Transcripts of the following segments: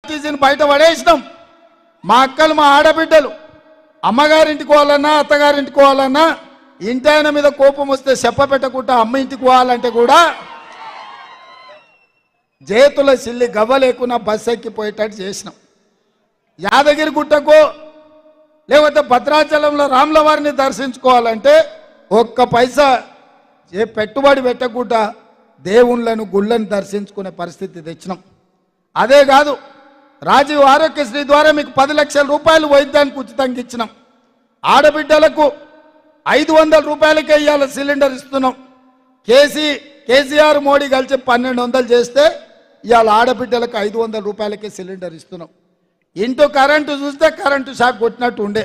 టీసీని బయట పడేసినాం. మా అక్కలు మా ఆడబిడ్డలు అమ్మగారింటికి పోవాలన్నా అత్తగారింటికి పోవాలన్నా ఇంటి ఆయన మీద కోపం వస్తే చెప్ప పెట్టకుండా అమ్మ ఇంటికి పోవాలంటే కూడా చేతుల సిల్లి గవ్వ లేకుండా బస్సు ఎక్కిపోయేటట్టు చేసినాం. యాదగిరి గుట్టకు లేకపోతే భద్రాచలంలో రాముల వారిని దర్శించుకోవాలంటే ఒక్క పైసా పెట్టుబడి పెట్టకుండా దేవుళ్ళను గుళ్ళను దర్శించుకునే పరిస్థితి తెచ్చినాం. అదే కాదు, రాజీవ్ ఆరోగ్యశ్రీ ద్వారా మీకు 10 లక్షల రూపాయలు వైద్యానికి ఉచితంగా ఇచ్చినాం. ఆడబిడ్డలకు 500 రూపాయలకే ఇవాళ సిలిండర్ ఇస్తున్నాం. కేసీఆర్ మోడీ కలిసి 1200 చేస్తే ఇవాళ ఆడబిడ్డలకు 500 రూపాయలకే సిలిండర్ ఇస్తున్నాం. ఇంటూ కరెంటు చూస్తే కరెంటు షాక్ కొట్టినట్టు ఉండే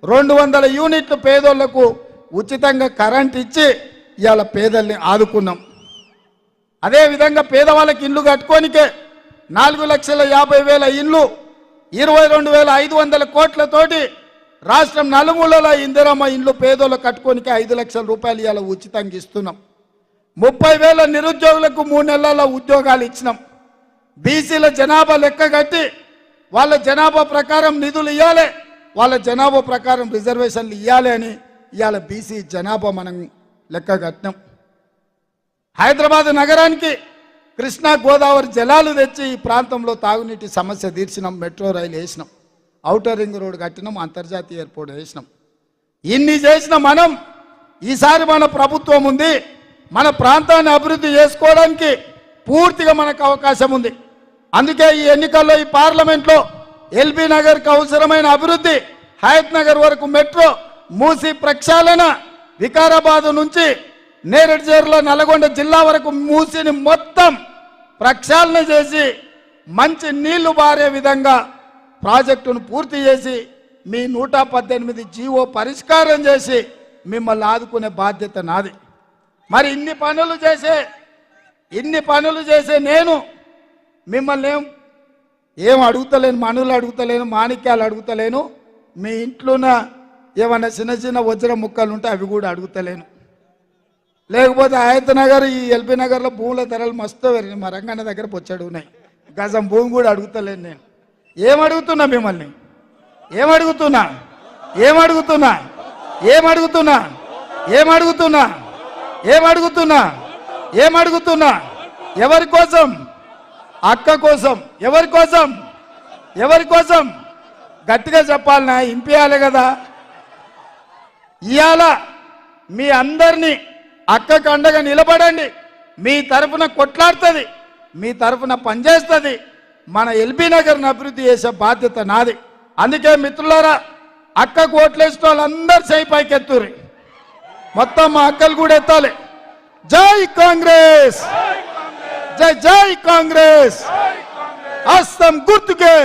200 యూనిట్లు పేదోళ్లకు ఉచితంగా కరెంట్ ఇచ్చి ఇవాళ పేదల్ని ఆదుకున్నాం. అదేవిధంగా పేదవాళ్ళకి ఇండ్లు కట్టుకోనికే 4,50,000 ఇండ్లు 22,500 కోట్లతోటి రాష్ట్రం నలుమూలల ఇందిరమ్మ ఇండ్లు పేదోళ్ళు కట్టుకోనికే 5 లక్షల రూపాయలు ఇవాళ ఉచితంగా ఇస్తున్నాం. 30,000 నిరుద్యోగులకు 3 నెలల ఉద్యోగాలు ఇచ్చినాం. బీసీల జనాభా లెక్క కట్టి వాళ్ళ జనాభా ప్రకారం నిధులు ఇవ్వాలి, వాళ్ళ జనాభా ప్రకారం రిజర్వేషన్లు ఇవ్వాలి అని ఇవాళ బీసీ జనాభా మనం లెక్క కట్టినాం. హైదరాబాద్ నగరానికి కృష్ణా గోదావరి జలాలు తెచ్చి ఈ ప్రాంతంలో తాగునీటి సమస్య తీర్చినాం. మెట్రో రైలు వేసినాం, ఔటర్ రింగ్ రోడ్ కట్టినాం, అంతర్జాతీయ ఎయిర్పోర్ట్ వేసినాం. ఇన్ని చేసిన మనం ఈసారి మన ప్రభుత్వం ఉంది, మన ప్రాంతాన్ని అభివృద్ధి చేసుకోవడానికి పూర్తిగా మనకు అవకాశం ఉంది. అందుకే ఈ ఎన్నికల్లో ఈ పార్లమెంట్లో ఎల్బీ నగర్కి అవసరమైన అభివృద్ధి, హయత్ నగర్ వరకు మెట్రో, మూసి ప్రక్షాళన, వికారాబాద్ నుంచి నేరేడ్చేర్ల నల్గొండ జిల్లా వరకు మూసిని మొత్తం ప్రక్షాళన చేసి మంచి నీళ్లు బారే విధంగా ప్రాజెక్టును పూర్తి చేసి మీ 118 జీవో పరిష్కారం చేసి మిమ్మల్ని ఆదుకునే బాధ్యత నాది. మరి ఇన్ని పనులు చేసే నేను మిమ్మల్ని ఏం అడుగుతలేను, మనులు అడుగుతలేను, మాణిక్యాలు అడుగుతలేను, మీ ఇంట్లోన ఏమన్నా చిన్న వజ్ర ముక్కలు ఉంటే అవి కూడా అడుగుతలేను. లేకపోతే హయత్ నగర్ ఈ ఎల్బీ నగర్లో భూముల ధరలు మస్తు పెరిగినాయి, మా రంగన్న దగ్గర పొచ్చాడు ఉన్నాయి, గజం భూమి కూడా అడుగుతలేను. నేను ఏమడుగుతున్నా మిమ్మల్ని, ఏమడుగుతున్నా ఎవరి కోసం? అక్క కోసం. ఎవరి కోసం గట్టిగా చెప్పాలనా, ఇంపియాలి కదా. ఇవాళ మీ అందరినీ అక్కకు అండగా నిలబడండి, మీ తరఫున కొట్లాడుతుంది, మీ తరఫున పనిచేస్తుంది. మన ఎల్బీ నగర్ని అభివృద్ధి చేసే బాధ్యత నాది. అందుకే మిత్రులారా, అక్కకు ఓట్లేసిన వాళ్ళందరూ చేయి పైకెత్తుర్రి, మొత్తం మా అక్కలు కూడా ఎత్తాలి. జై కాంగ్రెస్, జై కాంగ్రెస్, హస్తం గుర్తుకే.